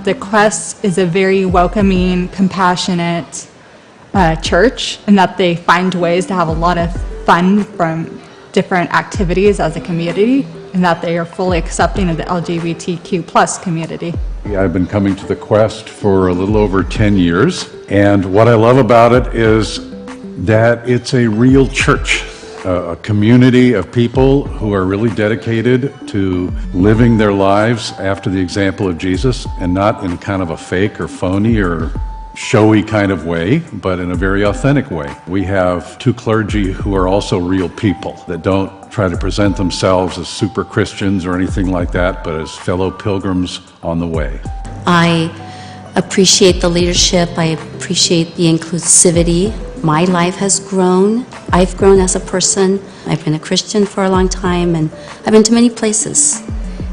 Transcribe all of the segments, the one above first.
the Quest is a very welcoming, compassionate church, and that they find ways to have a lot of fun from different activities as a community, and that they are fully accepting of the LGBTQ plus community. I've been coming to the Quest for a little over 10 years, and what I love about it is that it's a real church, a community of people who are really dedicated to living their lives after the example of Jesus, and not in kind of a fake or phony or showy kind of way, but in a very authentic way. We have two clergy who are also real people that don't try to present themselves as super Christians or anything like that, but as fellow pilgrims on the way. I appreciate the leadership. I appreciate the inclusivity. My life has grown. I've grown as a person. I've been a Christian for a long time, and I've been to many places.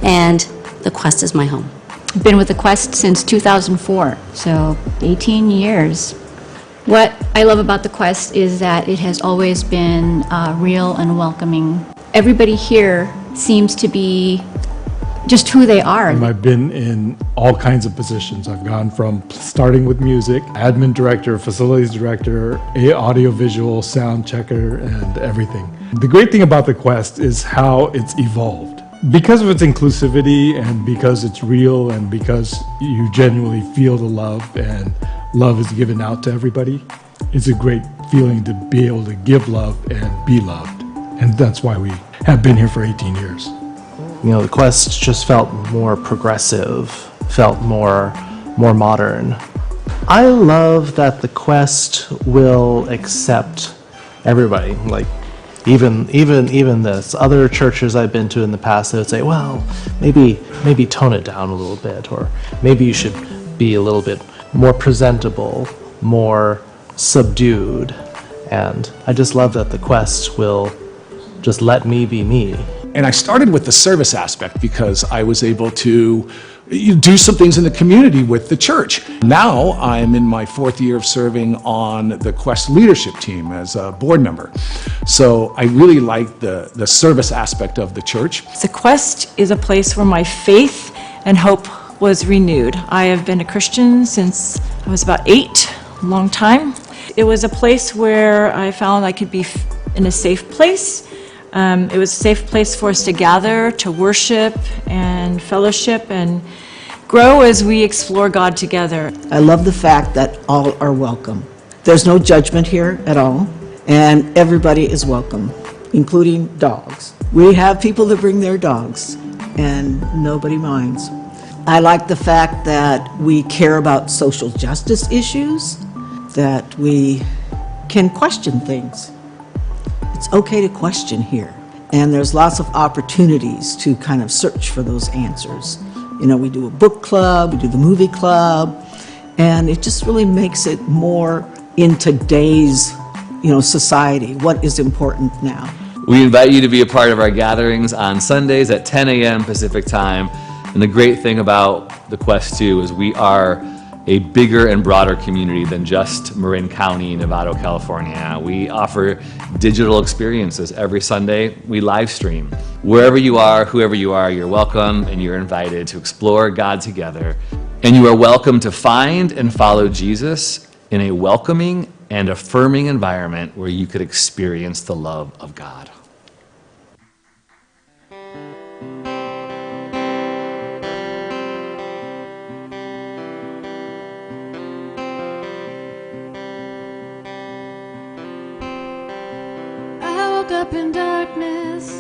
And the Quest is my home. I've been with the Quest since 2004, so 18 years. What I love about the Quest is that it has always been real and welcoming. Everybody here seems to be just who they are. I've been in all kinds of positions. I've gone from starting with music, admin director, facilities director, audiovisual, sound checker, and everything. The great thing about the Quest is how it's evolved. Because of its inclusivity and because it's real and because you genuinely feel the love and love is given out to everybody, it's a great feeling to be able to give love and be loved. And that's why we have been here for 18 years. You know, the Quest just felt more progressive, felt more modern. I love that the Quest will accept everybody. Like, even this other churches I've been to in the past, they would say, well, maybe tone it down a little bit, or maybe you should be a little bit more presentable, more subdued. And I just love that the Quest will just let me be me. And I started with the service aspect because I was able to do some things in the community with the church. Now I'm in my 4th year of serving on the Quest leadership team as a board member. So I really like the service aspect of the church. The Quest is a place where my faith and hope was renewed. I have been a Christian since I was about 8, a long time. It was a place where I found I could be in a safe place. It was a safe place for us to gather, to worship and fellowship and grow as we explore God together. I love the fact that all are welcome. There's no judgment here at all, and everybody is welcome, including dogs. We have people that bring their dogs, and nobody minds. I like the fact that we care about social justice issues, that we can question things. It's okay to question here. And there's lots of opportunities to kind of search for those answers. You know, we do a book club, we do the movie club, and it just really makes it more in today's, society. What is important now? We invite you to be a part of our gatherings on Sundays at 10 a.m. Pacific time. And the great thing about the Quest too is we are a bigger and broader community than just Marin County, Novato, California. We offer digital experiences every Sunday. We live stream. Wherever you are, whoever you are, you're welcome and you're invited to explore God together. And you are welcome to find and follow Jesus in a welcoming and affirming environment where you could experience the love of God. Up in darkness,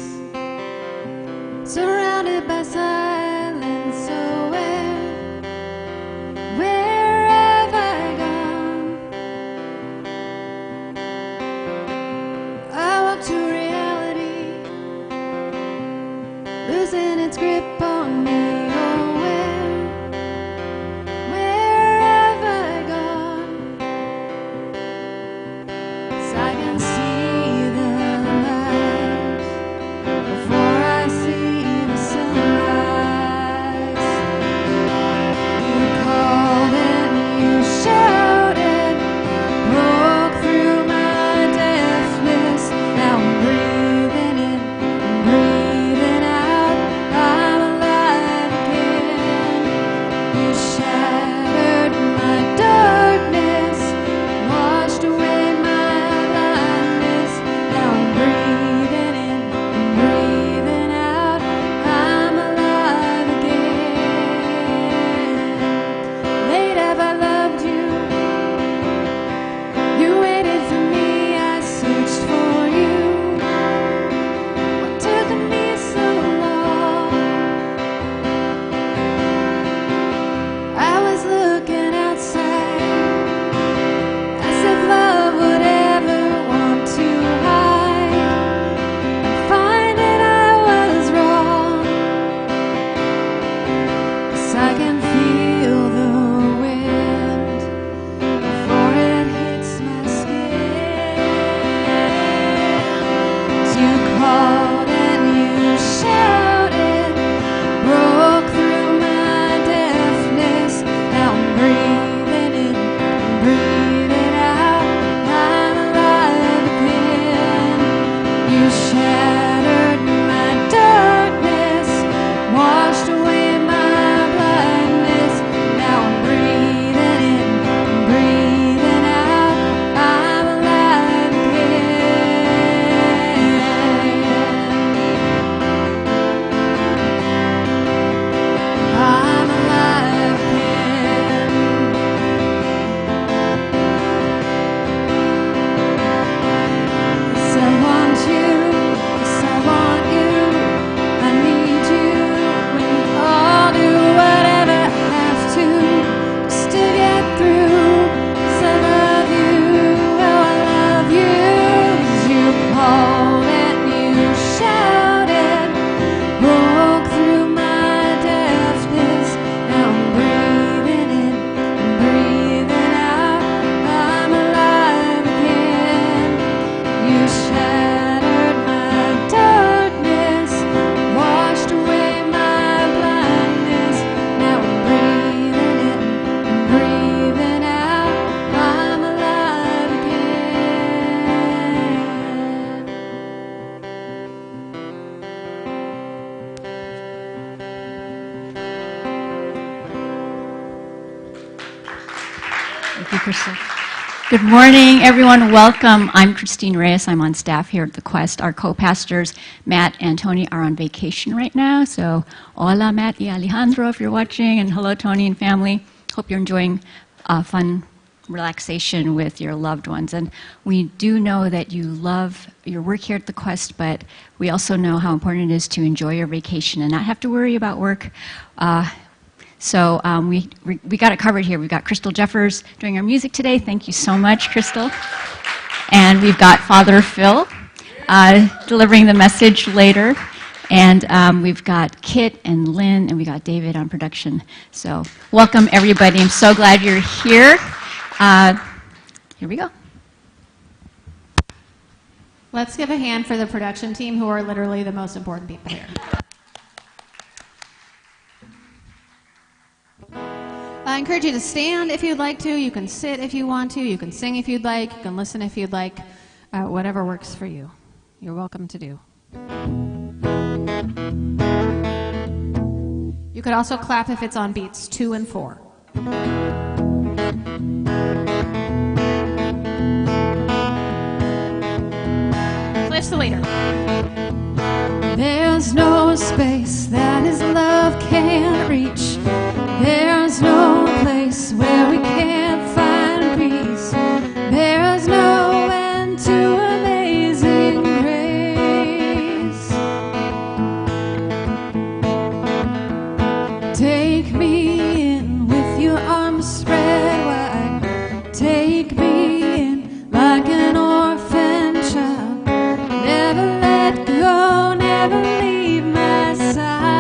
surrounded by silence, so where have I gone? I walk to reality, losing its grip on me. Oh, where have I gone? 'Cause I can see the Thank you, Krystle. Good morning, everyone. Welcome. I'm Christine Reyes. I'm on staff here at the Quest. Our co-pastors, Matt and Tony, are on vacation right now. So, hola, Matt y Alejandro, if you're watching, and hello, Tony and family. Hope you're enjoying fun relaxation with your loved ones. And we do know that you love your work here at the Quest, but we also know how important it is to enjoy your vacation and not have to worry about work. So we got it covered here. We've got Krystle Jeffers doing our music today. Thank you so much, Krystle. And we've got Father Phil delivering the message later. And we've got Kit and Lynn, and we got David on production. So welcome, everybody. I'm so glad you're here. Here we go. Let's give a hand for the production team, who are literally the most important people here. I encourage you to stand if you'd like to. You can sit if you want to. You can sing if you'd like. You can listen if you'd like. Whatever works for you. You're welcome to do. You could also clap if it's on beats 2 and 4. Cliff's the leader. There's no space that his love can't reach. There's no place where we can't find peace. There's no end to amazing grace. Take me in with your arms spread wide. Take me in like an orphan child. Never let go, never leave my side.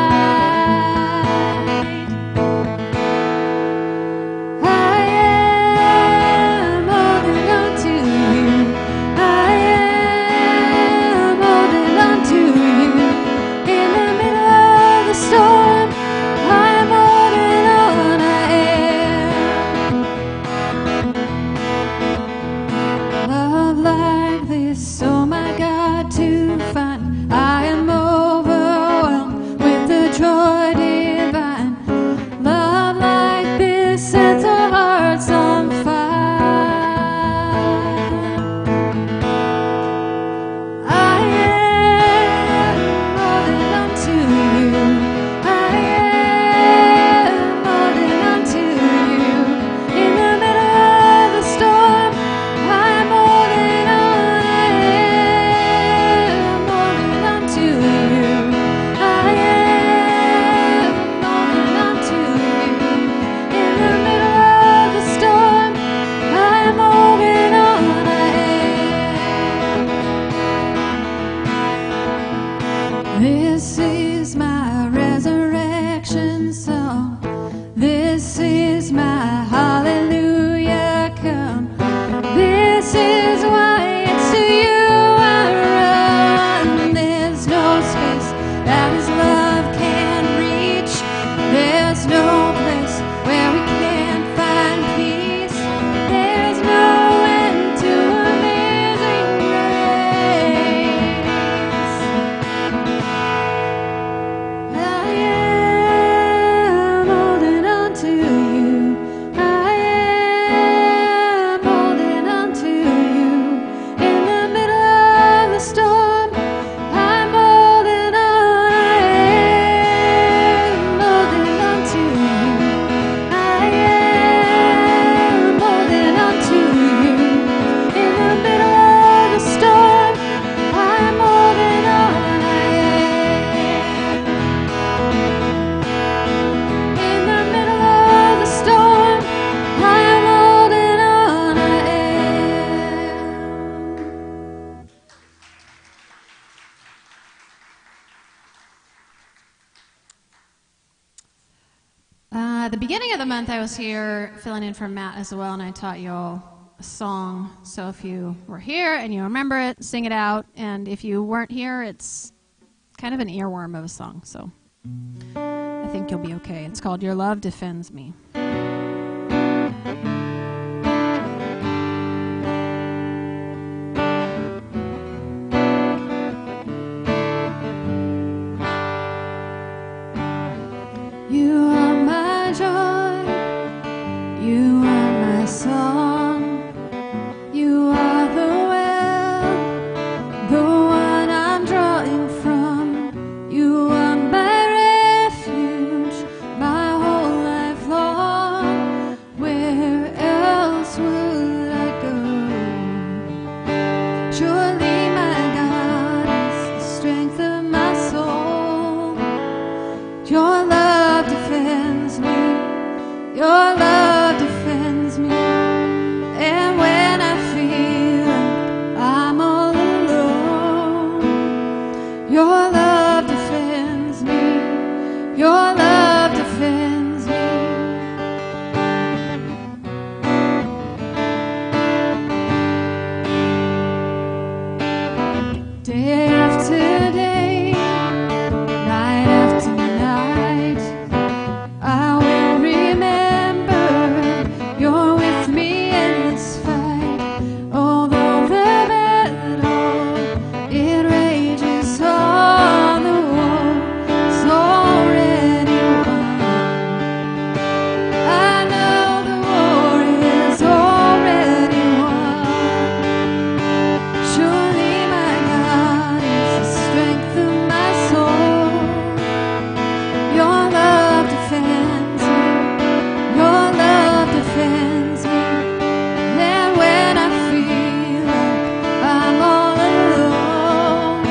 The beginning of the month I was here filling in for Matt as well, and I taught you all a song. So if you were here and you remember it, sing it out. And if you weren't here, it's kind of an earworm of a song. So I think you'll be okay. It's called Your Love Defends Me. You are my joy, you are my song. love defends me. And when I feel like I'm all alone, your love defends me. Your love defends me. Day after day, night after night, I will remember you're with me in this fight. Although the battle, it rages on, the war is already won. I know the war is already won. Surely my God is the strength of my soul. Your love defends me. Your love defends me. And when I feel like I'm all alone,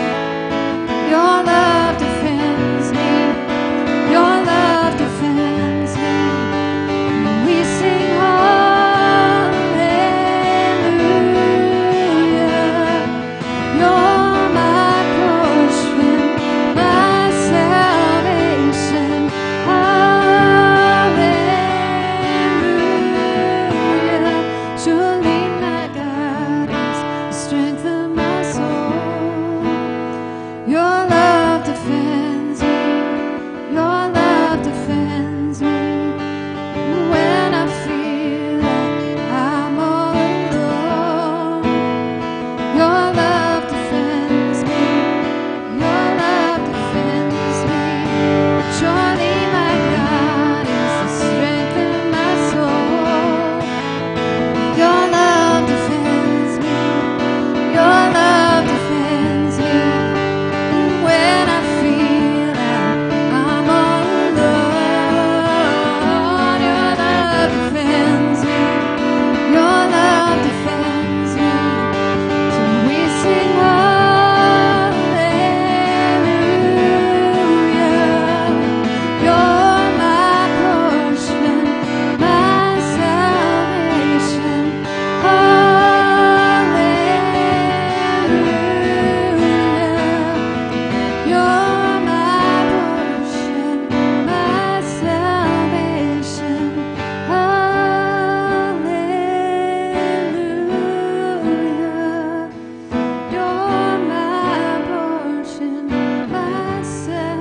your love defends me. Your love defends me. We sing hallelujah. You're my portion, my salvation. Hallelujah. Surely my God is the strength of my soul. Your love defends me. Your love defends me. When I feel like I'm all alone, your love defends me. Your love defends me. Surely my God is the strength of my soul. Your love defends me. Your love defends me. When I feel like I'm all alone, your love defends me. Your love defends me. So we sing hallelujah. You're my portion, my salvation. Hallelujah. You're my portion, my salvation. Hallelujah. You're my portion, my salvation.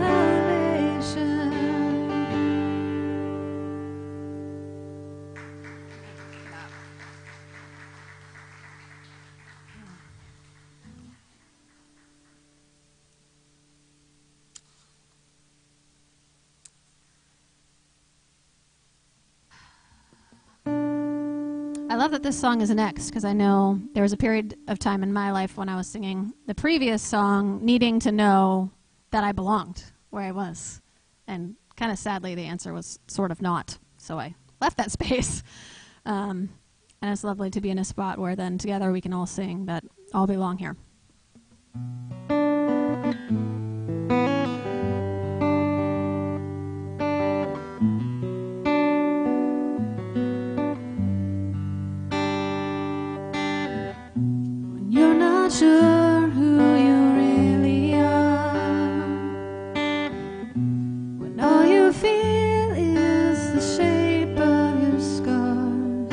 I love that this song is next because I know there was a period of time in my life when I was singing the previous song needing to know that I belonged where I was. And kind of sadly, the answer was sort of not. So I left that space. And it's lovely to be in a spot where then together we can all sing that all belong here. When you're not sure who you really are, when all you feel is the shape of your scars,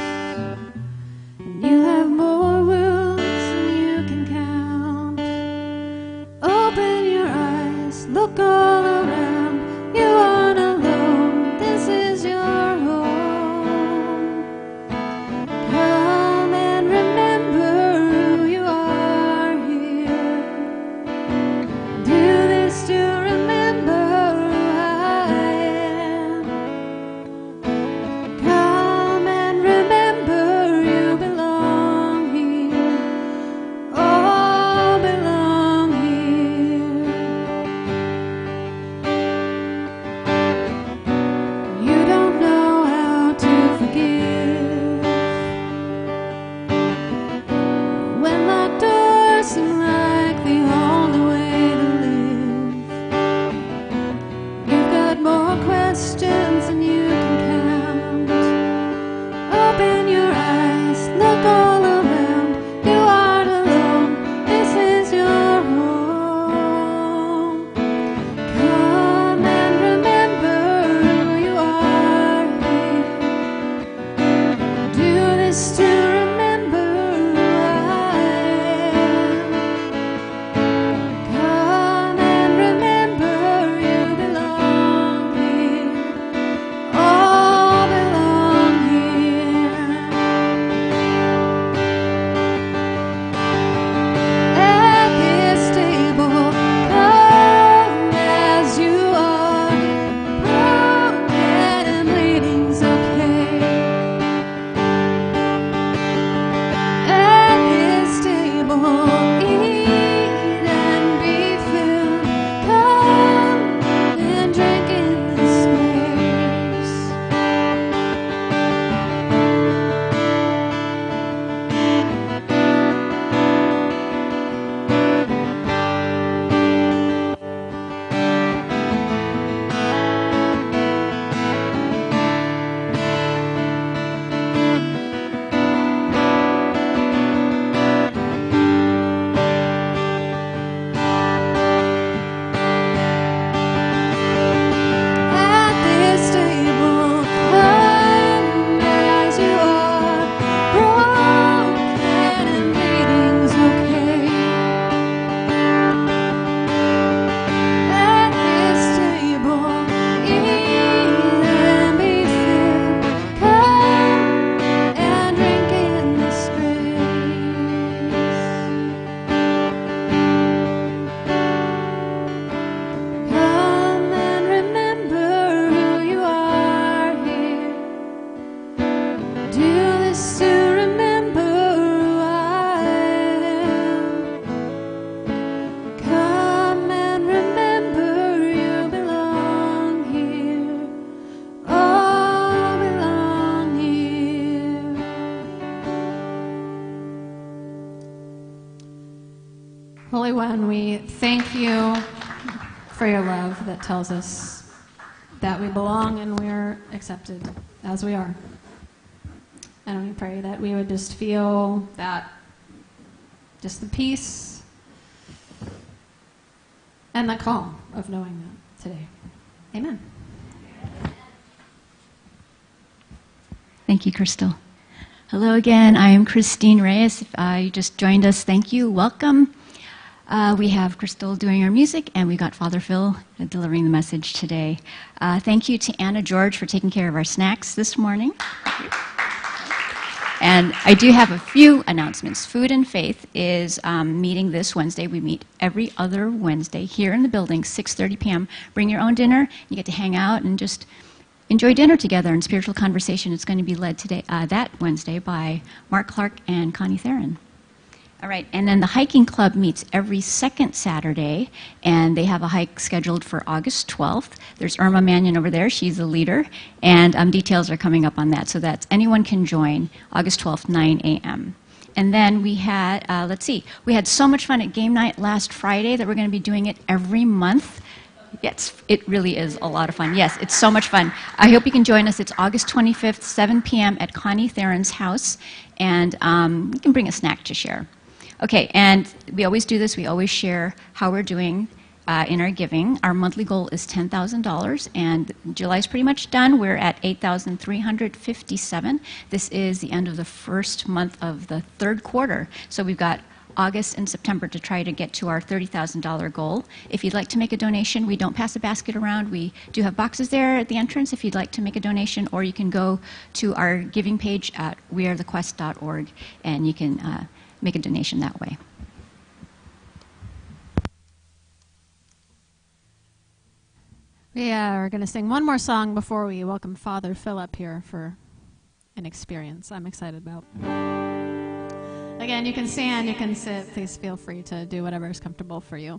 and you have more wounds than you can count, open your just to remember who I am. Come and remember you belong here. All belong here. Holy One, we thank you for your love that tells us that we belong and we're accepted as we are. And we pray that we would just feel that, just the peace and the calm of knowing that today. Amen. Thank you, Krystle. Hello again. I am Christine Reyes. If you just joined us, thank you. Welcome. We have Krystle doing our music, and we got Father Phil delivering the message today. Thank you to Anna George for taking care of our snacks this morning. And I do have a few announcements. Food and Faith is meeting this Wednesday. We meet every other Wednesday here in the building, 6:30 p.m. Bring your own dinner. You get to hang out and just enjoy dinner together and spiritual conversation. It's going to be led today, that Wednesday, by Mark Clark and Connie Theron. All right, and then the hiking club meets every second Saturday, and they have a hike scheduled for August 12th. There's Irma Mannion over there. She's the leader, and details are coming up on that. So that's anyone can join, August 12th, 9 a.m. And then we had, we had so much fun at game night last Friday that we're going to be doing it every month. Yes, it really is a lot of fun. Yes, it's so much fun. I hope you can join us. It's August 25th, 7 p.m. at Connie Theron's house, and you can bring a snack to share. Okay, and we always do this. We always share how we're doing in our giving. Our monthly goal is $10,000, and July's pretty much done. We're at $8,357. This is the end of the first month of the third quarter. So we've got August and September to try to get to our $30,000 goal. If you'd like to make a donation, we don't pass a basket around. We do have boxes there at the entrance if you'd like to make a donation, or you can go to our giving page at wearethequest.org, and you can make a donation that way. We are going to sing one more song before we welcome Father Phil up here for an experience I'm excited about. Again, you can stand, you can sit. Please feel free to do whatever is comfortable for you.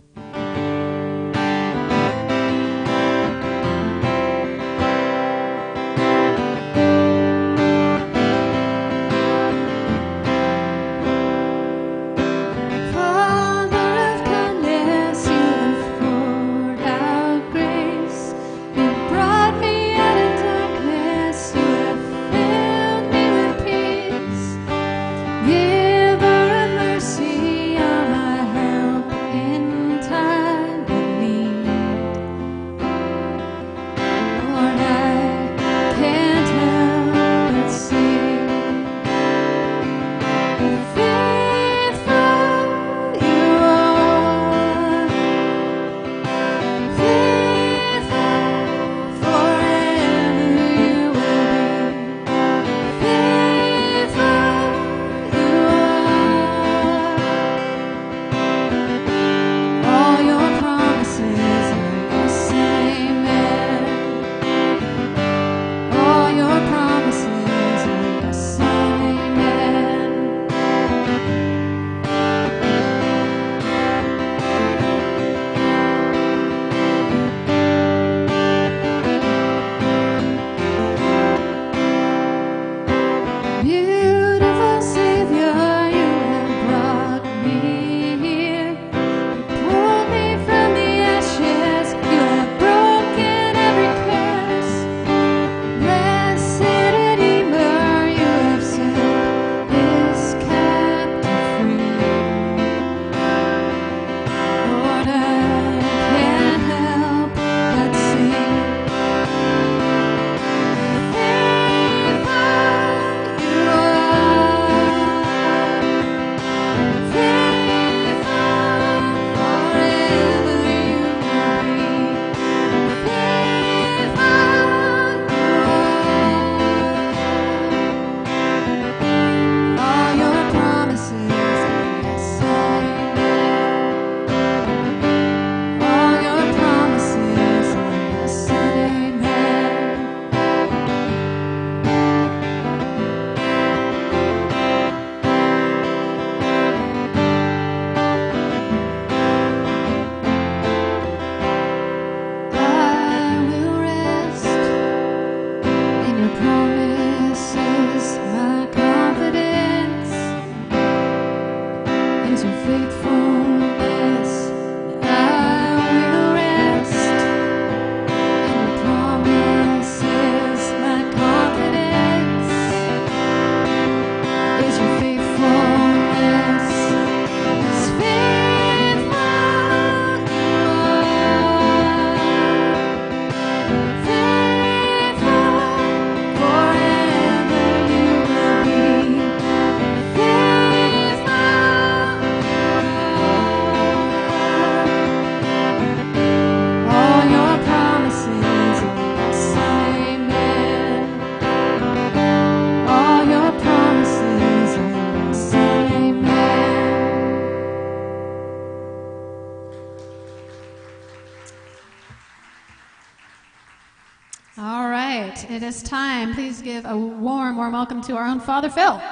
it is time. Please give a warm welcome to our own Father Phil.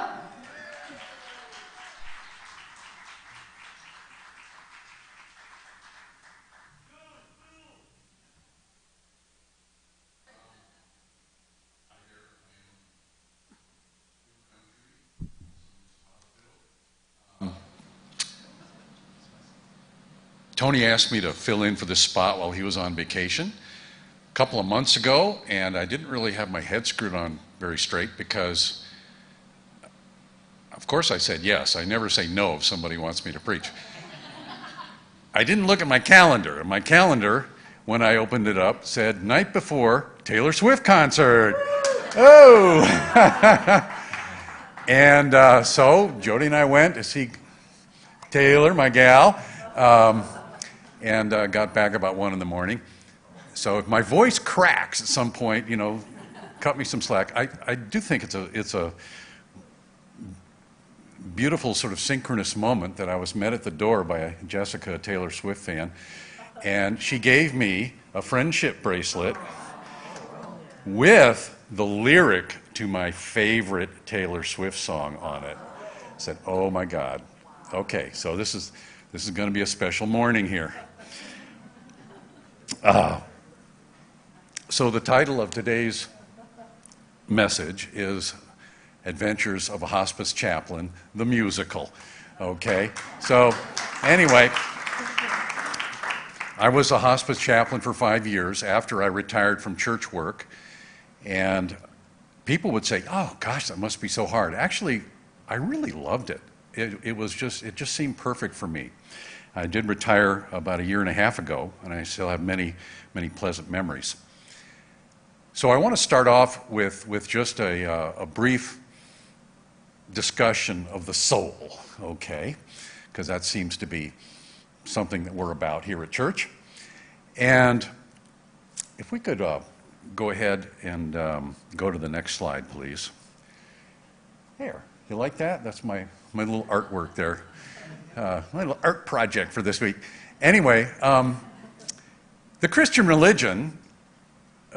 Tony asked me to fill in for this spot while he was on vacation a couple of months ago, and I didn't really have my head screwed on very straight because, of course, I said yes. I never say no if somebody wants me to preach. I didn't look at my calendar, and my calendar, when I opened it up, said night before Taylor Swift concert. Oh! And so Jody and I went to see Taylor, my gal. And got back about 1 in the morning. So if my voice cracks at some point, cut me some slack. I do think it's a beautiful sort of synchronous moment that I was met at the door by Jessica, a Taylor Swift fan, and she gave me a friendship bracelet with the lyric to my favorite Taylor Swift song on it. I said, oh my God. Okay, so this is going to be a special morning here. So the title of today's message is Adventures of a Hospice Chaplain, the musical. Okay, so anyway, I was a hospice chaplain for 5 years after I retired from church work, and people would say, oh gosh, that must be so hard. Actually, I really loved it. It just seemed perfect for me. I did retire about 1.5 years ago, and I still have many, many pleasant memories. So I want to start off with just a brief discussion of the soul, okay? Because that seems to be something that we're about here at church. And if we could go ahead and go to the next slide, please. There, you like that? That's my little artwork there. My little art project for this week. Anyway, the Christian religion,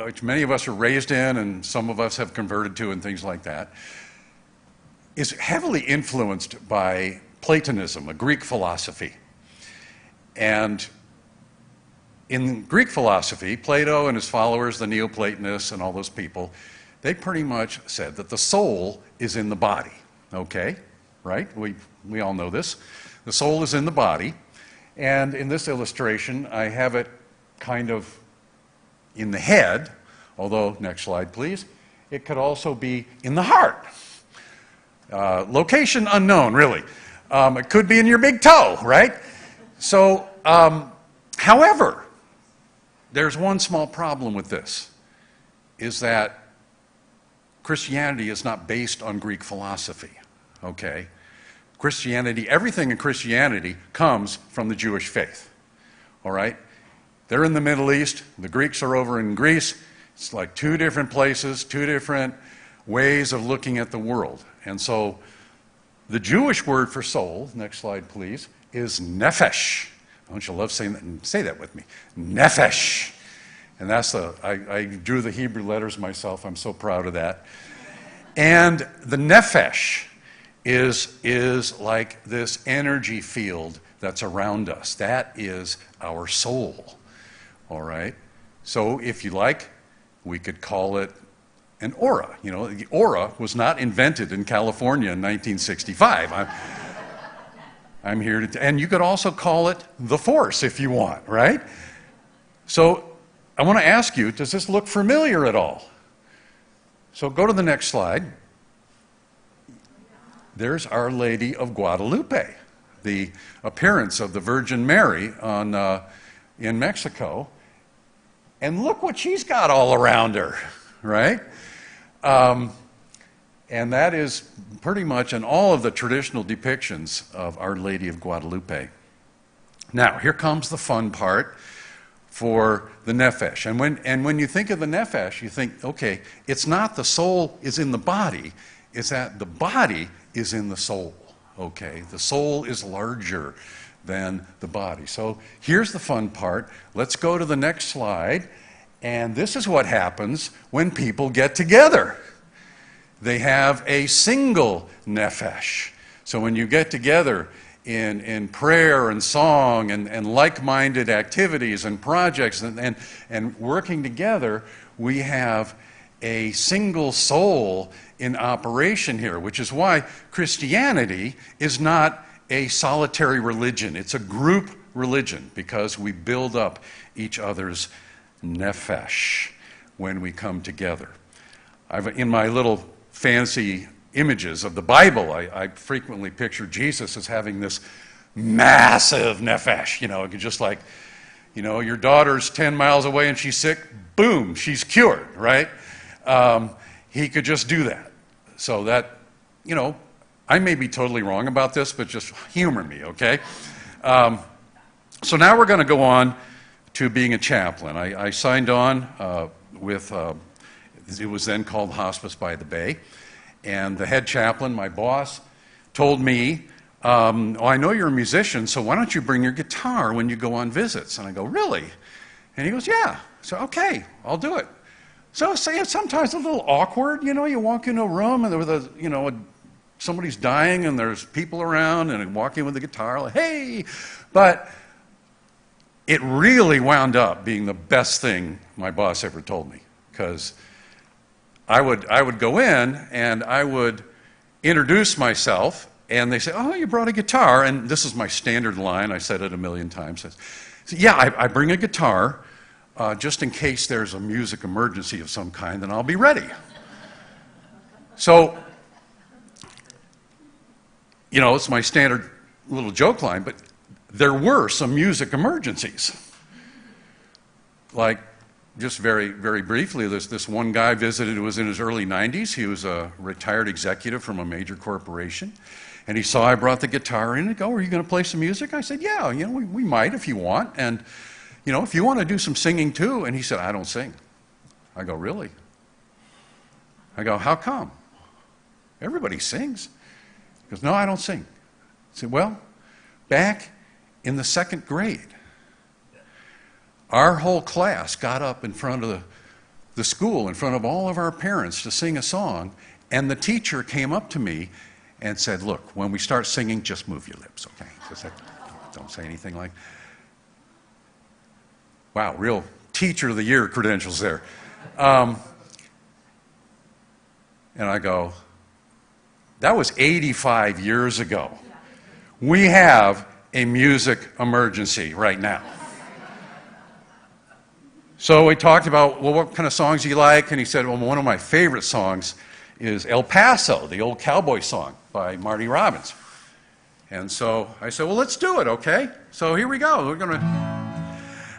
which many of us are raised in and some of us have converted to and things like that, is heavily influenced by Platonism, a Greek philosophy. And in Greek philosophy, Plato and his followers, the Neoplatonists and all those people, they pretty much said that the soul is in the body, okay? Right? We all know this. The soul is in the body, and in this illustration, I have it kind of in the head, although, next slide, please. It could also be in the heart. Location unknown, really. It could be in your big toe, right? So, however, there's one small problem with this, is that Christianity is not based on Greek philosophy, okay? Christianity, everything in Christianity comes from the Jewish faith, all right? They're in the Middle East, the Greeks are over in Greece. It's like two different places, two different ways of looking at the world. And so the Jewish word for soul, next slide please, is nephesh. Don't you love saying that? Say that with me. Nephesh. And that's I drew the Hebrew letters myself. I'm so proud of that. And the nephesh is like this energy field that's around us. That is our soul, all right? So if you like, we could call it an aura. The aura was not invented in California in 1965. I'm here to, and you could also call it the force if you want, right? So I want to ask you, does this look familiar at all? So go to the next slide. There's Our Lady of Guadalupe, the appearance of the Virgin Mary in Mexico. And look what she's got all around her, right? And that is pretty much in all of the traditional depictions of Our Lady of Guadalupe. Now, here comes the fun part for the nephesh. And when you think of the nephesh, you think, okay, it's not the soul is in the body, it's that the body is in the soul, okay? The soul is larger than the body. So here's the fun part. Let's go to the next slide. And this is what happens when people get together. They have a single nephesh. So when you get together in prayer and song and like-minded activities and projects and working together, we have a single soul in operation here, which is why Christianity is not a solitary religion. It's a group religion because we build up each other's nephesh when we come together. In my little fancy images of the Bible, I frequently picture Jesus as having this massive nephesh. It could just like, your daughter's 10 miles away and she's sick, boom, she's cured, right? He could just do that. So that, I may be totally wrong about this, but just humor me, okay? So now we're going to go on to being a chaplain. I signed on with, it was then called Hospice by the Bay, and the head chaplain, my boss, told me, I know you're a musician, so why don't you bring your guitar when you go on visits? And I go, really? And he goes, yeah. So, okay, I'll do it. So it's sometimes a little awkward, you walk into a room and somebody's dying and there's people around and I walk in with the guitar, like, hey! But it really wound up being the best thing my boss ever told me, because I would go in and I would introduce myself and they say, oh, you brought a guitar, and this is my standard line, I said it a million times. So, yeah, I bring a guitar just in case there's a music emergency of some kind, then I'll be ready. So, it's my standard little joke line, but there were some music emergencies. Like, just very, very briefly, this one guy visited who was in his early 90s. He was a retired executive from a major corporation. And he saw I brought the guitar in and go, are you going to play some music? I said, yeah, we might if you want. And, if you want to do some singing too. And he said, I don't sing. I go, really? I go, how come? Everybody sings. He goes, no, I don't sing. I said, well, back in the second grade, our whole class got up in front of the school, in front of all of our parents to sing a song, and the teacher came up to me and said, look, when we start singing, just move your lips, okay? Just don't say anything like, wow, real Teacher of the Year credentials there. And I go, that was 85 years ago. We have a music emergency right now. So we talked about, well, what kind of songs do you like? And he said, well, one of my favorite songs is El Paso, the old cowboy song by Marty Robbins. And so I said, well, let's do it, okay? So here we go. We're going to...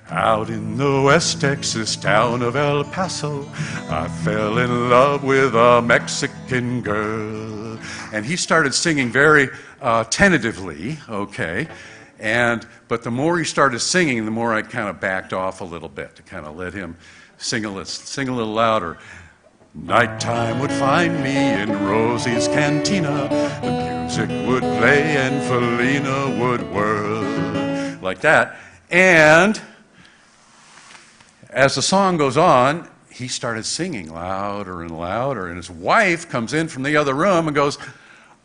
Out in the West Texas town of El Paso, I fell in love with a Mexican girl. And he started singing very tentatively, okay? But the more he started singing, the more I kind of backed off a little bit to kind of let him sing a little louder. Nighttime would find me in Rosie's cantina. The music would play and Felina would whirl. Like that. And as the song goes on, he started singing louder and louder. And his wife comes in from the other room and goes,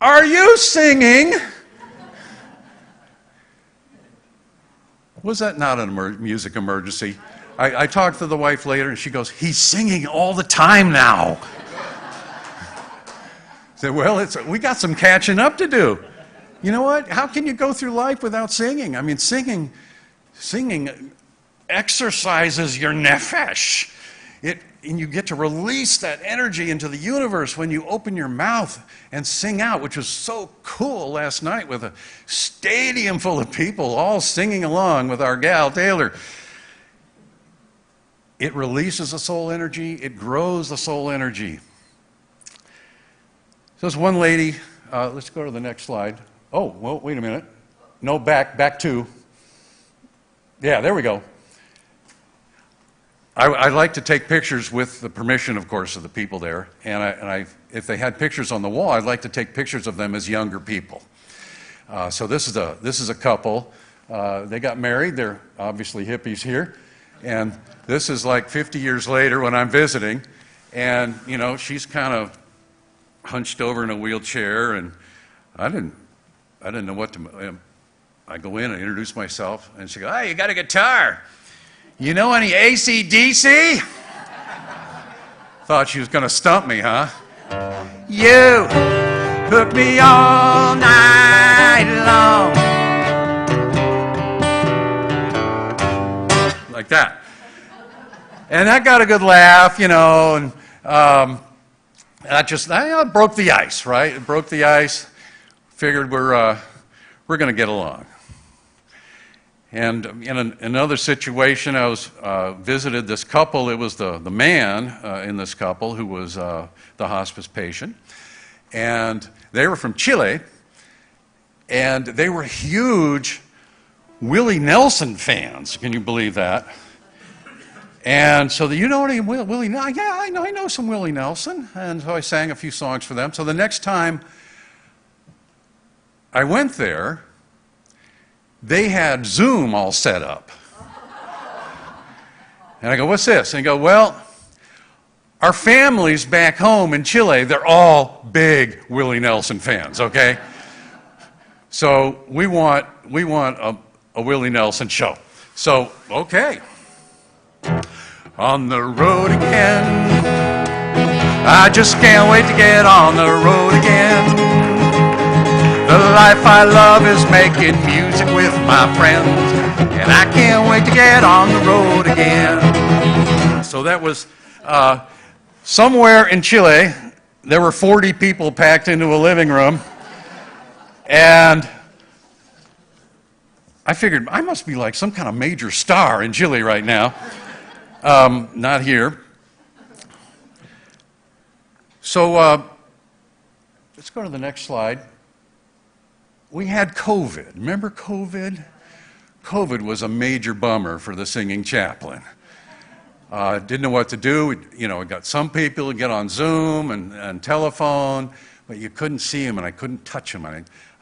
are you singing? Was that not a music emergency? I talked to the wife later, and she goes, he's singing all the time now. I said, well, we got some catching up to do. You know what? How can you go through life without singing? I mean, singing exercises your nephesh. And you get to release that energy into the universe when you open your mouth and sing out, which was so cool last night with a stadium full of people all singing along with our gal Taylor. It releases the soul energy. It grows the soul energy. So this one lady, let's go to the next slide. Oh, well, wait a minute. No, back two. Yeah, there we go. I like to take pictures with the permission, of course, of the people there. And if they had pictures on the wall, I'd like to take pictures of them as younger people. So this is a couple. They got married. They're obviously hippies here. And this is like 50 years later when I'm visiting, and, you know, she's kind of hunched over in a wheelchair, and I didn't know what to. I go in and introduce myself, and she goes, "Hey, you got a guitar? You know any AC/DC?" Thought she was going to stump me, huh? You hook me all night long. Like that. And that got a good laugh, you know, and I broke the ice, right? It broke the ice. Figured we're going to get along. And in another situation, I was visited this couple. It was the man in this couple who was the hospice patient. And they were from Chile. And they were huge Willie Nelson fans. Can you believe that? And so, you know any Willie Nelson? Yeah, I know some Willie Nelson. And so I sang a few songs for them. So the next time I went there, they had Zoom all set up. And I go, "What's this?" And they go, "Well, our families back home in Chile, they're all big Willie Nelson fans, okay? So we want a Willie Nelson show." So, okay. On the road again. I just can't wait to get on the road again. The life I love is making music with my friends, and I can't wait to get on the road again. So that was somewhere in Chile. There were 40 people packed into a living room, and I figured I must be like some kind of major star in Chile right now. Not here. So let's go to the next slide. We had COVID. Remember COVID? COVID was a major bummer for the singing chaplain. Didn't know what to do. We got some people to get on Zoom and telephone, but you couldn't see them, and I couldn't touch them.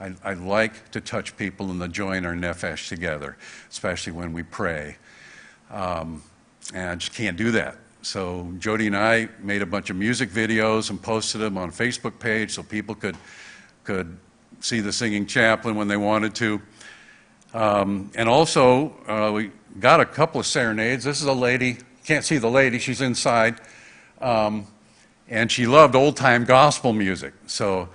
I like to touch people and to join our nefesh together, especially when we pray. And I just can't do that. So Jody and I made a bunch of music videos and posted them on a Facebook page so people could see the singing chaplain when they wanted to. And also, we got a couple of serenades. This is a lady, can't see the lady, she's inside. And she loved old-time gospel music. So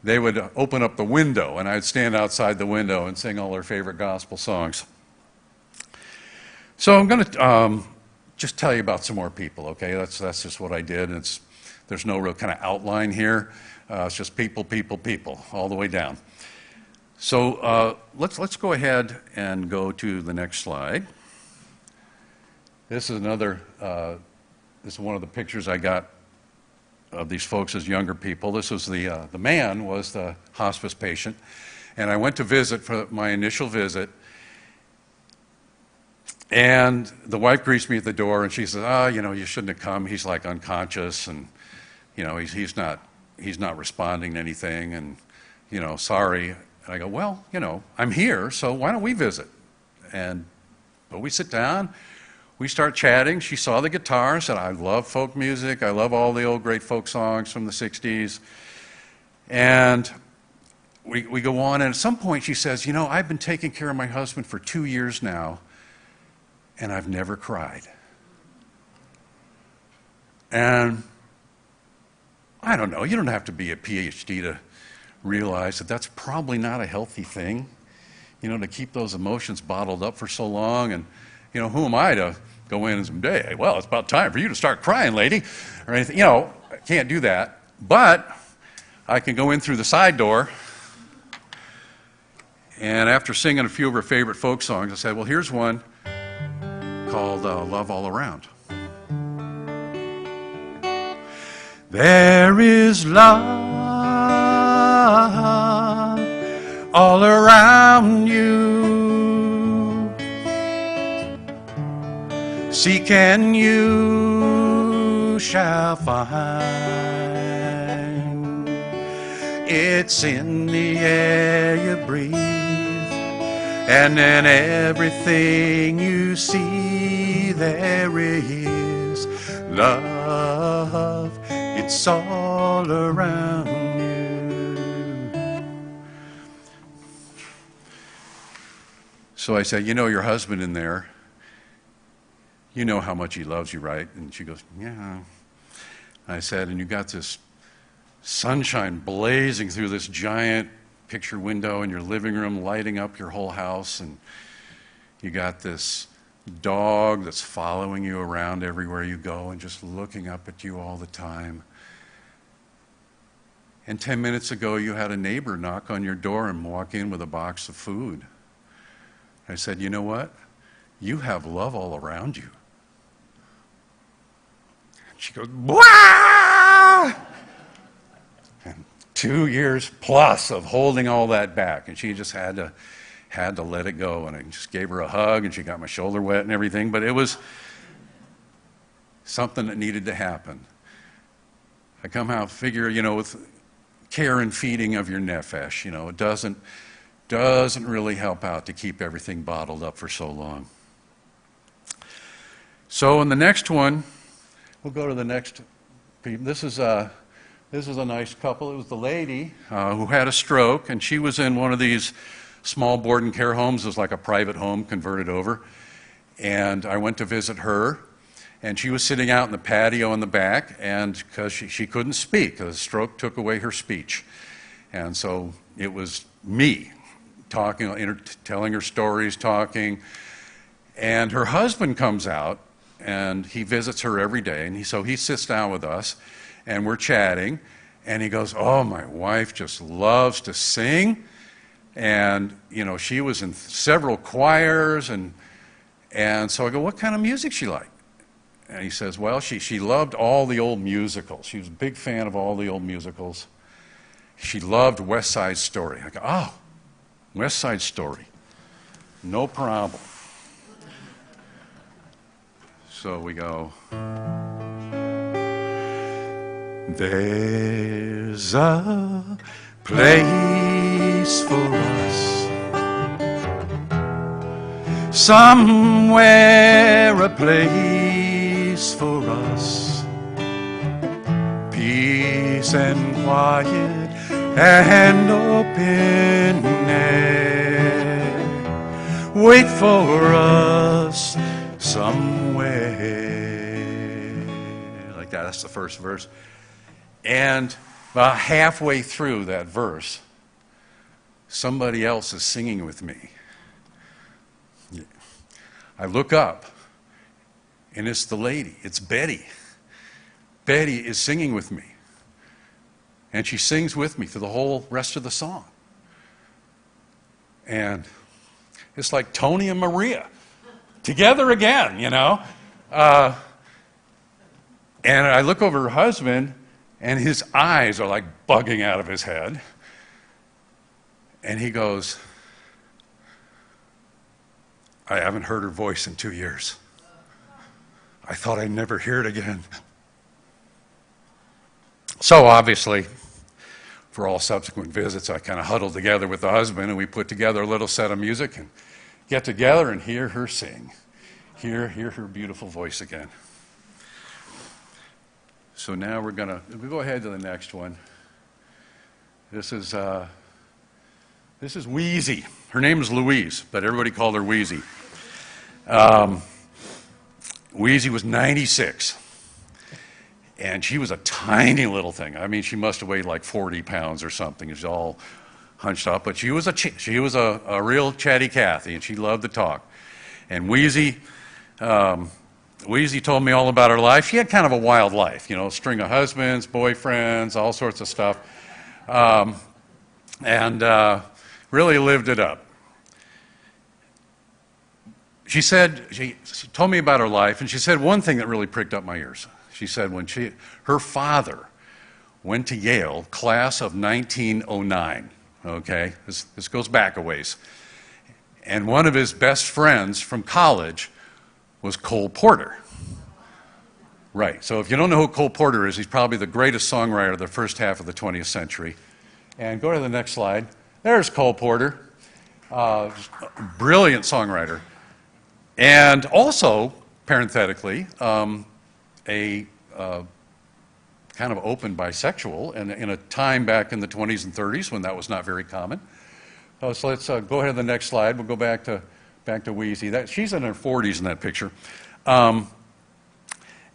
they would open up the window, and I'd stand outside the window and sing all her favorite gospel songs. So I'm going to just tell you about some more people, okay? That's just what I did. There's no real kind of outline here. It's just people, all the way down. So let's go ahead and go to the next slide. This is this is one of the pictures I got of these folks as younger people. This was the man was the hospice patient, and I went to visit for my initial visit. And the wife greets me at the door, and she says, you shouldn't have come. He's like unconscious, and he's not responding to anything, and sorry. And I go, well, I'm here, so why don't we visit? But we sit down, we start chatting. She saw the guitar, said, I love folk music, I love all the old great folk songs from the 60s. And we go on, and at some point she says, I've been taking care of my husband for 2 years now, and I've never cried. And I don't know, you don't have to be a PhD to realize that that's probably not a healthy thing, to keep those emotions bottled up for so long. And, who am I to go in and say, hey, well, it's about time for you to start crying, lady, or anything. I can't do that. But I can go in through the side door, and after singing a few of her favorite folk songs, I said, well, here's one called Love All Around. There is love all around you. Seek and you shall find. It's in the air you breathe, and in everything you see there is love. It's all around you. So I said, you know your husband in there. You know how much he loves you, right? And she goes, yeah. I said, and you got this sunshine blazing through this giant picture window in your living room, lighting up your whole house, and you got this dog that's following you around everywhere you go and just looking up at you all the time. And 10 minutes ago, you had a neighbor knock on your door and walk in with a box of food. I said, you know what? You have love all around you. And she goes, "Blah!" And 2 years plus of holding all that back, and she just had to let it go. And I just gave her a hug, and she got my shoulder wet and everything, but it was something that needed to happen. I come out, figure, with care and feeding of your nefesh, it doesn't really help out to keep everything bottled up for so long. So in the next one, we'll go to the next. This is a nice couple. It was the lady who had a stroke, and she was in one of these small board and care homes. It was like a private home converted over. And I went to visit her, and she was sitting out in the patio in the back, and because she couldn't speak, because the stroke took away her speech. And so it was me talking, telling her stories, talking. And her husband comes out, and he visits her every day. And so he sits down with us, and we're chatting. And he goes, oh, my wife just loves to sing. And, she was in several choirs. And so I go, what kind of music she like? And he says, well, she loved all the old musicals. She was a big fan of all the old musicals. She loved West Side Story. I go, oh, West Side Story. No problem. So we go, there's a place for us, somewhere a place for us, peace and quiet and open air, wait for us somewhere. Like that, that's the first verse. And about halfway through that verse, somebody else is singing with me. I look up, and it's the lady. It's Betty. Betty is singing with me. And she sings with me through the whole rest of the song. And it's like Tony and Maria together again, And I look over her husband, and his eyes are like bugging out of his head. And he goes, I haven't heard her voice in 2 years. I thought I'd never hear it again. So obviously, for all subsequent visits, I kind of huddled together with the husband, and we put together a little set of music and get together and hear her sing. Hear her beautiful voice again. So now we'll go ahead to the next one. This is Wheezy. Her name is Louise, but everybody called her Wheezy. Wheezy was 96, and she was a tiny little thing. I mean, she must have weighed like 40 pounds or something. She was all hunched up, but she was a real chatty Cathy, and she loved to talk. And Wheezy told me all about her life. She had kind of a wild life, a string of husbands, boyfriends, all sorts of stuff, and really lived it up. She told me about her life, and she said one thing that really pricked up my ears. She said when her father went to Yale, class of 1909, okay? This goes back a ways. And one of his best friends from college was Cole Porter. Right, so if you don't know who Cole Porter is, he's probably the greatest songwriter of the first half of the 20th century. And go to the next slide. There's Cole Porter, brilliant songwriter. And also parenthetically, a kind of open bisexual, and in a time back in the 20s and 30s when that was not very common. So let's go ahead to the next slide. We'll go back to Wheezy. She's in her 40s in that picture.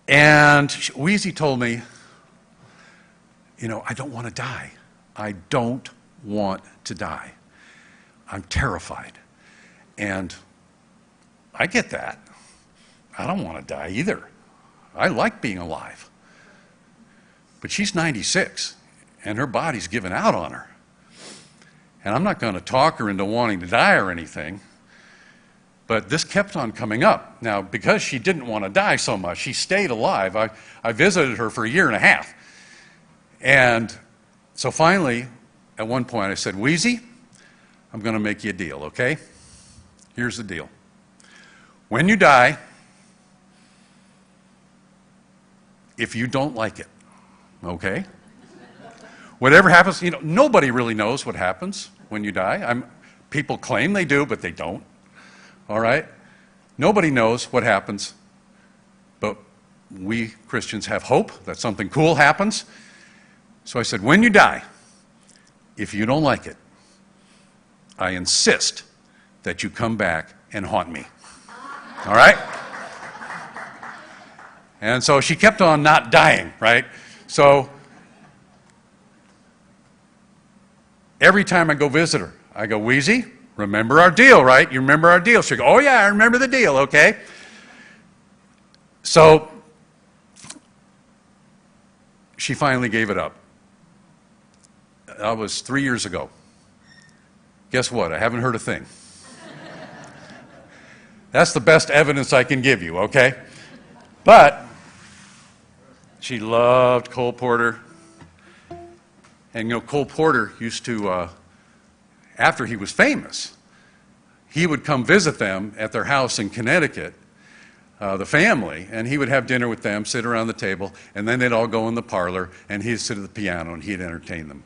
And Wheezy told me, you know, I don't want to die. I don't want to die. I'm terrified. And I get that. I don't want to die either. I like being alive. But she's 96, and her body's given out on her. And I'm not going to talk her into wanting to die or anything, but this kept on coming up. Now, because she didn't want to die so much, she stayed alive. I visited her for a year and a half. And so finally, at one point, I said, Wheezy, I'm going to make you a deal, okay? Here's the deal. When you die, if you don't like it, okay? Whatever happens, you know, nobody really knows what happens when you die. People claim they do, but they don't. All right? Nobody knows what happens, but we Christians have hope that something cool happens. So I said, when you die, if you don't like it, I insist that you come back and haunt me. All right? And so she kept on not dying, right? So every time I go visit her, I go, Wheezy, remember our deal, right? You remember our deal? She'll go, oh yeah, I remember the deal, okay? So she finally gave it up. That was 3 years ago. Guess what? I haven't heard a thing. That's the best evidence I can give you, okay? But she loved Cole Porter. And you know, Cole Porter used to, after he was famous, he would come visit them at their house in Connecticut, the family, and he would have dinner with them, sit around the table, and then they'd all go in the parlor, and he'd sit at the piano, and he'd entertain them.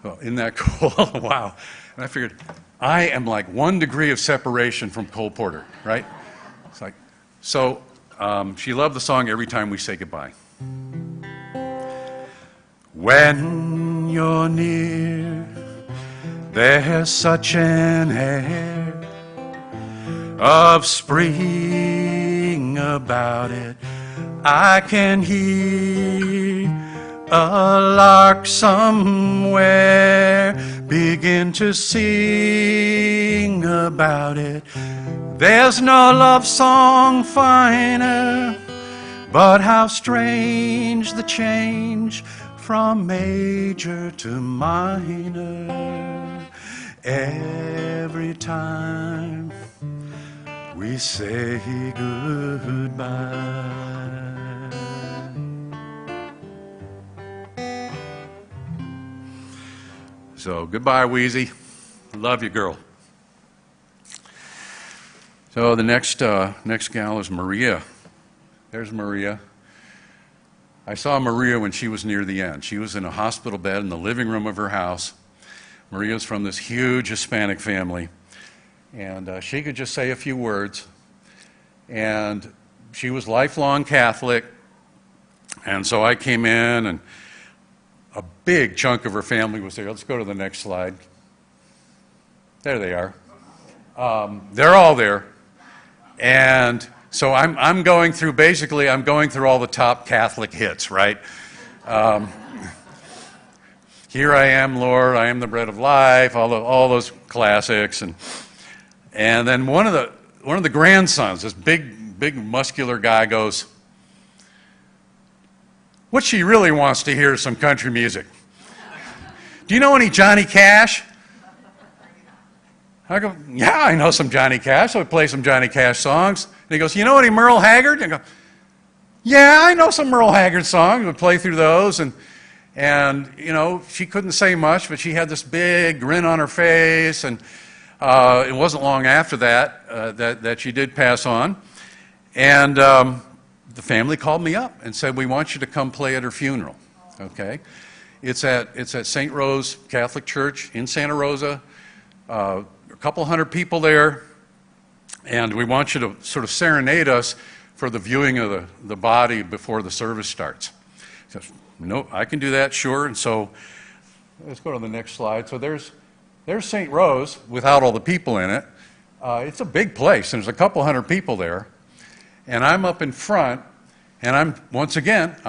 Well, isn't that cool? Wow. And I figured, I am like 1 degree of separation from Cole Porter, right? It's like, so she loved the song Every Time We Say Goodbye. When you're near, there's such an air of spring about it. I can hear a lark somewhere begin to sing about it. There's no love song finer, but how strange the change from major to minor every time we say goodbye. So goodbye, Wheezy. Love you, girl. So the next gal is Maria. There's Maria. I saw Maria when she was near the end. She was in a hospital bed in the living room of her house. Maria's from this huge Hispanic family. And she could just say a few words. And she was lifelong Catholic. And so I came in, and a big chunk of her family was there. Let's go to the next slide. There they are. They're all there. And so I'm going through all the top Catholic hits, right? Here I am, Lord, I am the bread of life, all those classics, and then one of the grandsons, this big muscular guy, goes, what she really wants to hear is some country music. Do you know any Johnny Cash? I go, yeah, I know some Johnny Cash. So I play some Johnny Cash songs. And he goes, you know any Merle Haggard? And I go, yeah, I know some Merle Haggard songs. We play through those. And you know, she couldn't say much, but she had this big grin on her face. And it wasn't long after that that she did pass on. And the family called me up and said, we want you to come play at her funeral. Okay? It's at St. Rose Catholic Church in Santa Rosa. A couple hundred people there, and we want you to sort of serenade us for the viewing of the body before the service starts. He says, no, I can do that, sure. And so let's go to the next slide. So there's St. Rose without all the people in it. It's a big place, and there's a couple hundred people there. And I'm up in front, and I'm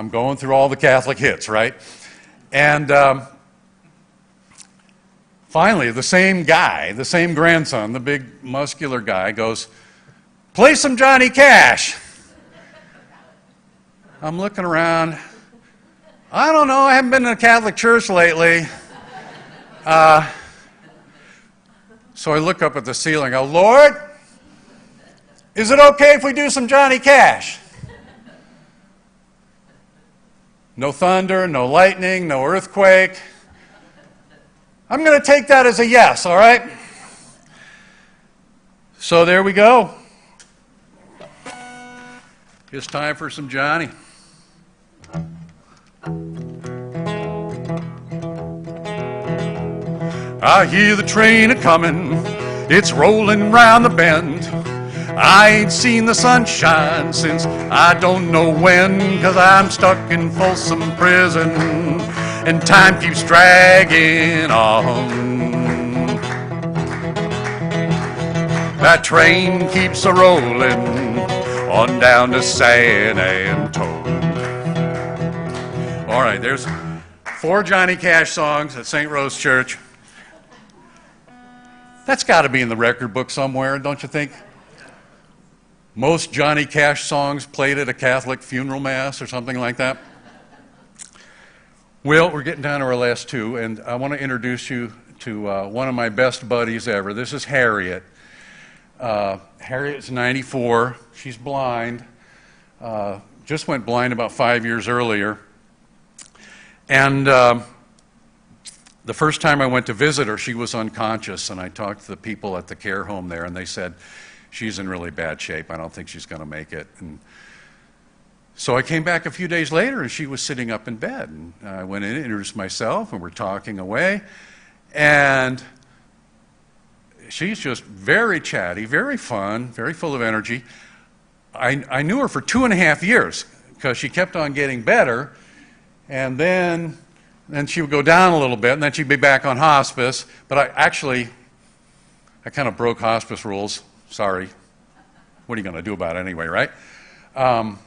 going through all the Catholic hits, right? And finally, the same guy, the same grandson, the big muscular guy, goes, play some Johnny Cash. I'm looking around. I don't know, I haven't been to a Catholic church lately. So I look up at the ceiling and go, Lord, is it okay if we do some Johnny Cash? No thunder, no lightning, no earthquake. I'm going to take that as a yes, all right? So there we go. It's time for some Johnny. I hear the train a-comin', it's rolling round the bend. I ain't seen the sunshine since I don't know when, 'cause I'm stuck in Folsom Prison and time keeps dragging on. That train keeps a-rolling on down to San Antone. All right, there's 4 Johnny Cash songs at St. Rose Church. That's got to be in the record book somewhere, don't you think? Most Johnny Cash songs played at a Catholic funeral mass or something like that. Well, we're getting down to our last 2, and I want to introduce you to one of my best buddies ever. This is Harriet. Harriet's 94. She's blind. Just went blind about 5 years earlier. And the first time I went to visit her, she was unconscious, and I talked to the people at the care home there, and they said, she's in really bad shape. I don't think she's going to make it. And so I came back a few days later, and she was sitting up in bed. And I went in and introduced myself, and we're talking away. And she's just very chatty, very fun, very full of energy. I knew her for 2.5 years because she kept on getting better, and then she would go down a little bit, and then she'd be back on hospice. But I kind of broke hospice rules. Sorry. What are you going to do about it anyway, right? And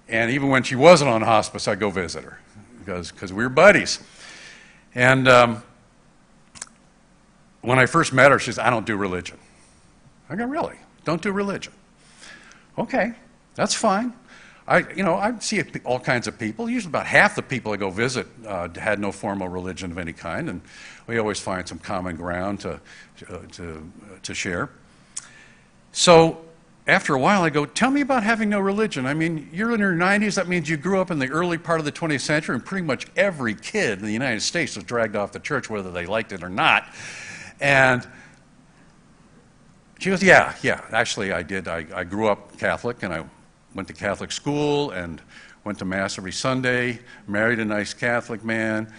even when she wasn't on hospice, I'd go visit her because we were buddies. And when I first met her, she said, I don't do religion. I go, really? Don't do religion? Okay, that's fine. I see all kinds of people. Usually about half the people I go visit had no formal religion of any kind, and we always find some common ground to share. So after a while I go, tell me about having no religion. I mean, you're in your 90s. That means you grew up in the early part of the 20th century, and pretty much every kid in the United States was dragged off the church, whether they liked it or not. And she goes, yeah, actually I did. I grew up Catholic, and I went to Catholic school and went to Mass every Sunday, married a nice Catholic man,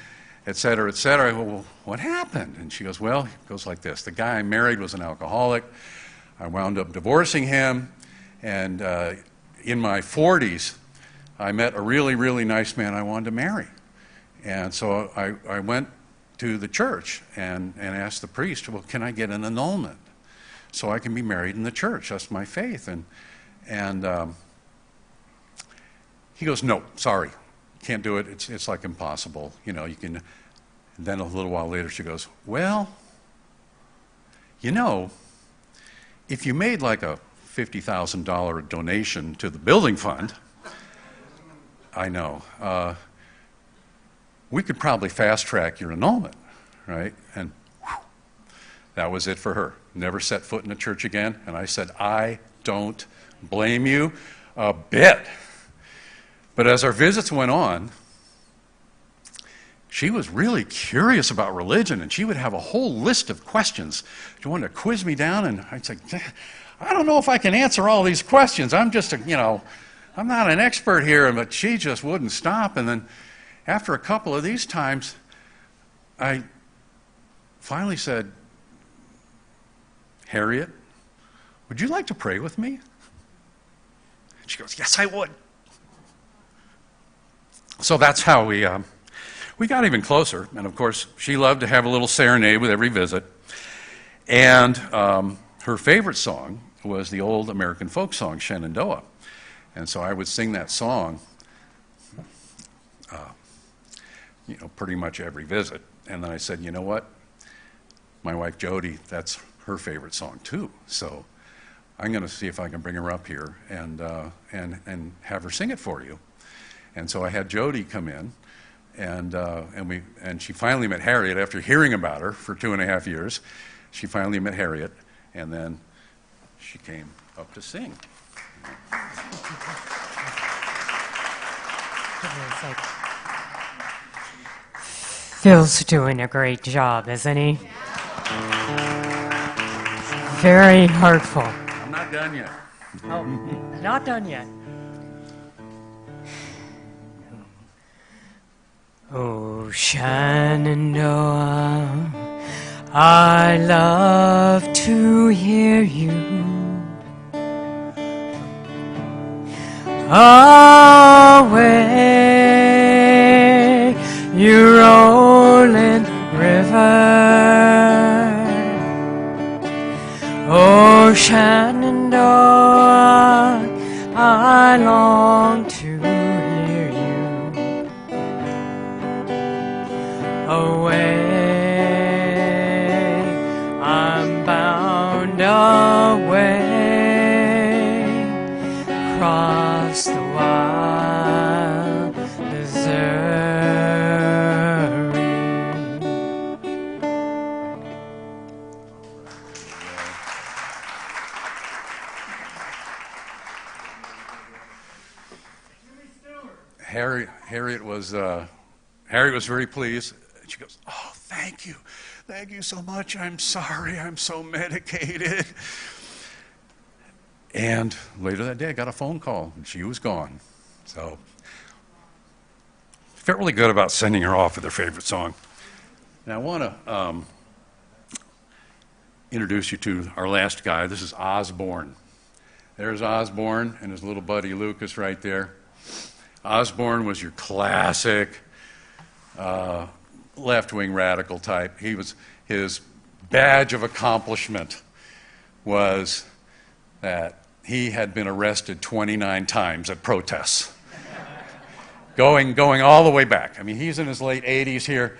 et cetera, et cetera. I go, well, what happened? And she goes, well, it goes like this. The guy I married was an alcoholic. I wound up divorcing him, and in my 40s, I met a really, really nice man I wanted to marry. And so I went to the church and asked the priest, well, can I get an annulment so I can be married in the church? That's my faith. And he goes, no, sorry, can't do it. It's like impossible. You can. And then a little while later, she goes, well, if you made like a $50,000 donation to the building fund, I know, we could probably fast track your annulment, right? And whew, that was it for her. Never set foot in a church again. And I said, I don't blame you a bit. But as our visits went on, she was really curious about religion, and she would have a whole list of questions. She wanted to quiz me down, and I'd say, I don't know if I can answer all these questions. I'm just, I'm not an expert here, but she just wouldn't stop. And then after a couple of these times, I finally said, Harriet, would you like to pray with me? She goes, yes, I would. So that's how we got even closer. And of course, she loved to have a little serenade with every visit. And her favorite song was the old American folk song, Shenandoah. And so I would sing that song, pretty much every visit. And then I said, you know what? My wife Jody, that's her favorite song too. So I'm going to see if I can bring her up here and have her sing it for you. And so I had Jody come in, and she finally met Harriet after hearing about her for 2.5 years. She finally met Harriet, and then she came up to sing. Phil's doing a great job, isn't he? Very heartful. I'm not done yet. Oh, not done yet. Oh, Shenandoah, I love to hear you. Away, you rolling river. Oh, Shenandoah, I long to hear you. Away, I'm bound away, across the wild Missouri. Harriet was very pleased. She goes, oh, thank you. Thank you so much. I'm sorry. I'm so medicated. And later that day, I got a phone call, and she was gone. So I felt really good about sending her off with her favorite song. Now, I want to introduce you to our last guy. This is Osborne. There's Osborne and his little buddy Lucas right there. Osborne was your classic left-wing radical type. His badge of accomplishment was that he had been arrested 29 times at protests, going all the way back. I mean, he's in his late 80s here.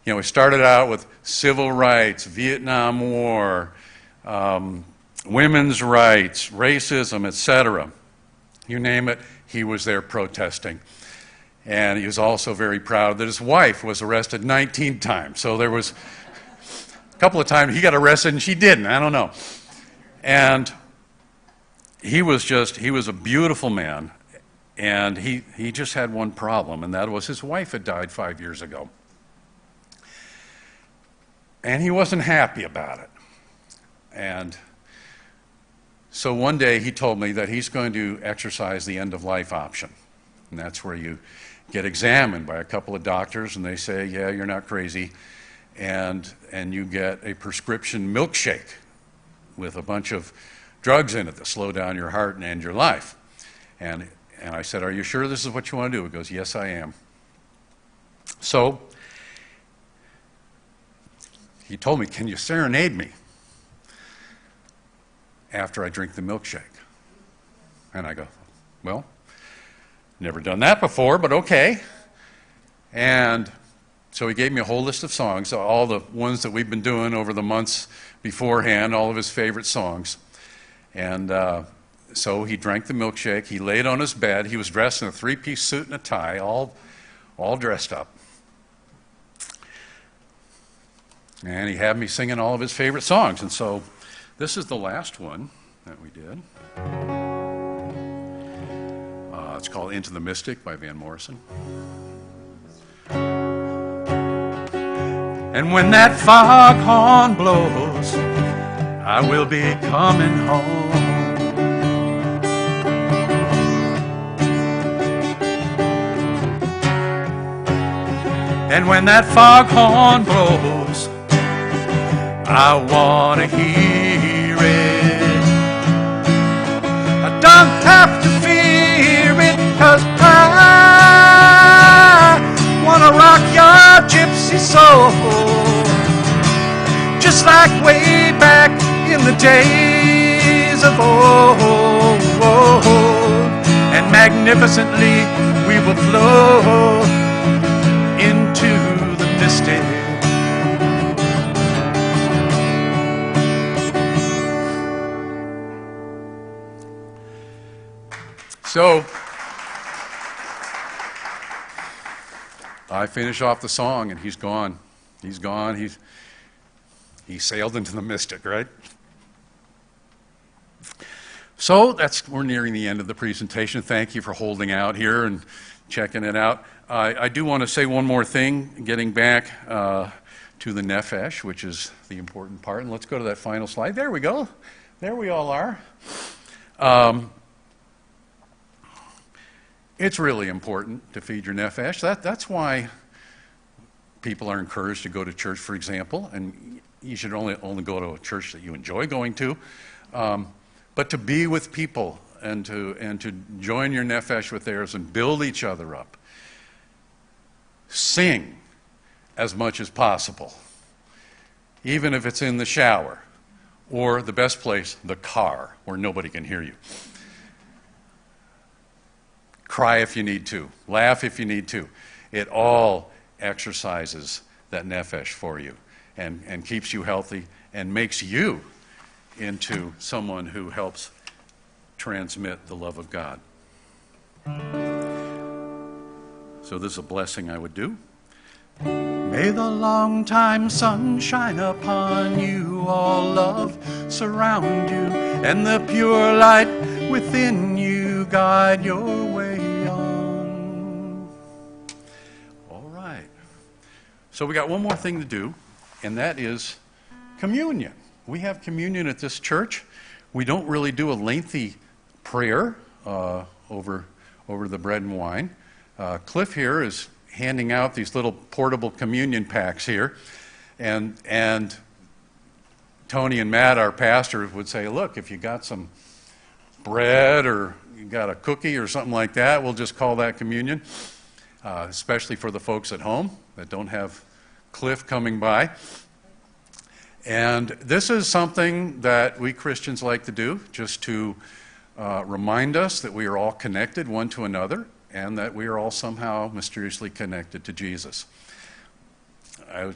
He started out with civil rights, Vietnam War, women's rights, racism, etc. You name it, he was there protesting. And he was also very proud that his wife was arrested 19 times. So there was a couple of times he got arrested and she didn't. I don't know. And he was a beautiful man. And he just had one problem, and that was his wife had died 5 years ago. And he wasn't happy about it. And so one day he told me that he's going to exercise the end-of-life option. And that's where you get examined by a couple of doctors, and they say, yeah, you're not crazy. And you get a prescription milkshake with a bunch of drugs in it that slow down your heart and end your life. And I said, are you sure this is what you want to do? He goes, yes, I am. So he told me, can you serenade me after I drink the milkshake? And I go, well, never done that before, but okay. And so he gave me a whole list of songs, all the ones that we've been doing over the months beforehand, all of his favorite songs. And so he drank the milkshake. He laid on his bed. He was dressed in a three-piece suit and a tie, all dressed up. And he had me singing all of his favorite songs. And so this is the last one that we did. It's called Into the Mystic by Van Morrison. And when that foghorn blows, I will be coming home. And when that foghorn blows, I want to hear it. Dun, have to fear it, 'cause I wanna rock your gypsy soul, just like way back in the days of old. And magnificently we will flow into the mystic. So I finish off the song and he's gone. He's gone. He sailed into the mystic, right? So we're nearing the end of the presentation. Thank you for holding out here and checking it out. I do want to say one more thing, getting back to the nefesh, which is the important part. And let's go to that final slide. There we go. There we all are. It's really important to feed your nefesh. That's why people are encouraged to go to church, for example, and you should only go to a church that you enjoy going to. But to be with people and to join your nefesh with theirs and build each other up. Sing as much as possible, even if it's in the shower, or the best place, the car, where nobody can hear you. Cry if you need to. Laugh if you need to. It all exercises that nefesh for you and keeps you healthy and makes you into someone who helps transmit the love of God. So this is a blessing I would do. May the long-time sun shine upon you, all love surround you, and the pure light within you guide your way on. All right. So we got one more thing to do, and that is communion. We have communion at this church. We don't really do a lengthy prayer over the bread and wine. Cliff here is handing out these little portable communion packs here, and Tony and Matt, our pastors, would say, look, if you got some bread or you got a cookie or something like that, we'll just call that communion, especially for the folks at home that don't have Cliff coming by. And this is something that we Christians like to do, just to remind us that we are all connected one to another and that we are all somehow mysteriously connected to Jesus. I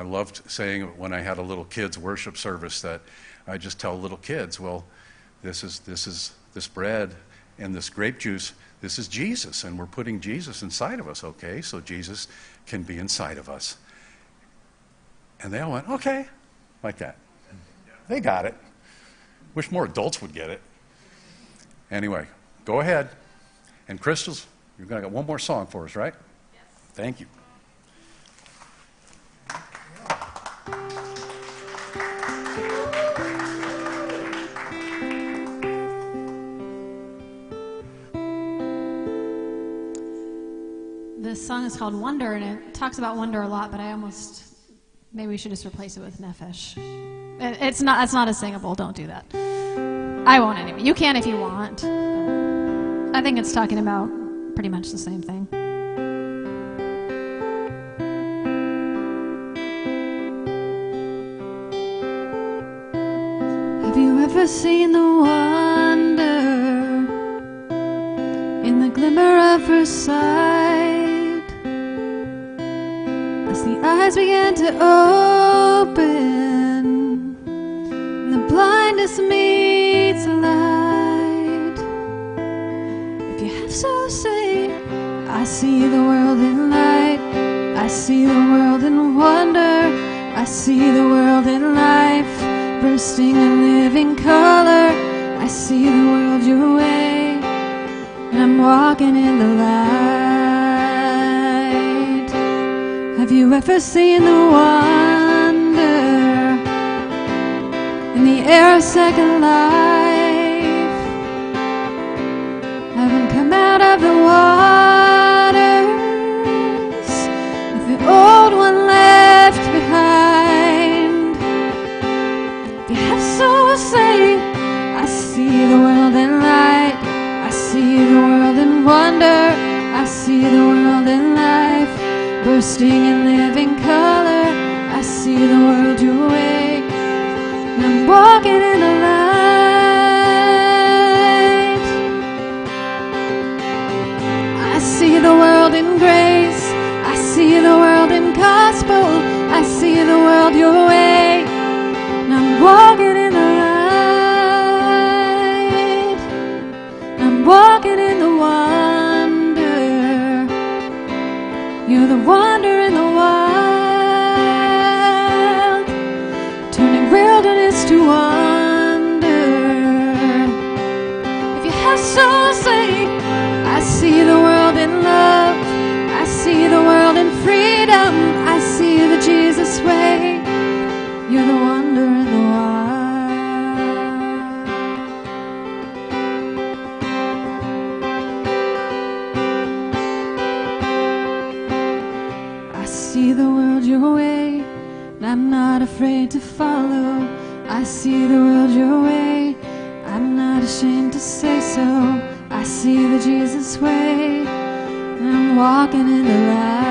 loved saying when I had a little kids worship service that I just tell little kids, well, this bread and this grape juice, this is Jesus, and we're putting Jesus inside of us, okay? So Jesus can be inside of us. And they all went, okay, like that. They got it. Wish more adults would get it. Anyway, go ahead. And Krystle's, you're going to get one more song for us, right? Yes. Thank you. This song is called Wonder, and it talks about wonder a lot, but maybe we should just replace it with nefesh. That's not as singable, don't do that. I won't anyway. You can if you want. I think it's talking about pretty much the same thing. Have you ever seen the wonder in the glimmer of her sight? As the eyes begin to open, the blindness meets light. If you have so say, I see the world in light, I see the world in wonder, I see the world in life, bursting in living color. I see the world your way, and I'm walking in the light. Have you ever seen the wonder in the air of second life? Haven't come out of the waters with the old one left behind. If you have so say, I see the world in light, bursting in living color. I see the world your way, and I'm walking in the light. I see the world in grace, I see the world in gospel, I see the world your way, and I'm walking in the light. I'm walking in the wonder. You're the wonder in the wild, turning wilderness to wonder. If you have soul, sing. I see the world in love, I see the world in freedom, I see the Jesus way. You're the wonder in the wild. I see the world your way, and I'm not afraid to follow. I see the world your way, I'm not ashamed to say so. I see the Jesus way, and I'm walking in the light.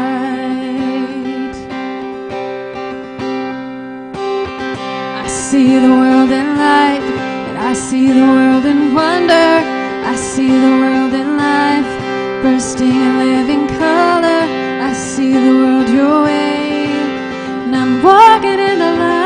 I see the world in light, and I see the world in wonder. I see the world in life, bursting in living color. I see the world your way, and I'm walking in the light.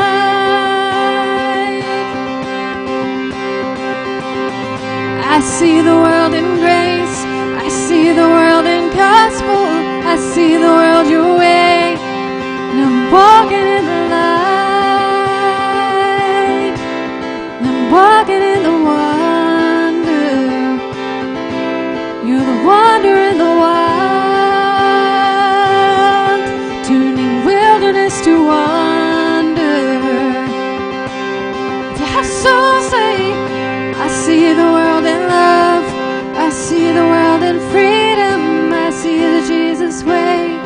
I see the world in grace, I see the world in gospel, I see the world your way, and I'm walking in the light, and I'm walking in the wonder. You're the wonder in the wild, turning wilderness to wonder. If you have soul, say, I see the world in love, I see the world in freedom, I see the Jesus way.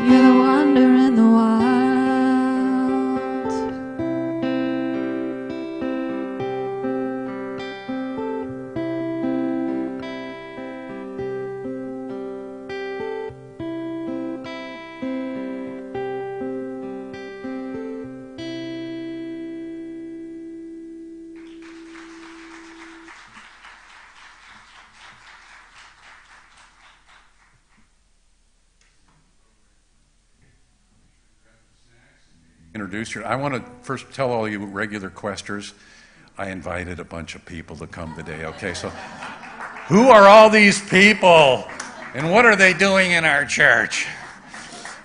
You're the wonder in the wild. Introduce your, I want to first tell all you regular questers, I invited a bunch of people to come today, okay? So, who are all these people? And what are they doing in our church?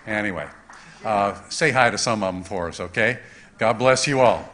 Anyway, say hi to some of them for us, okay? God bless you all.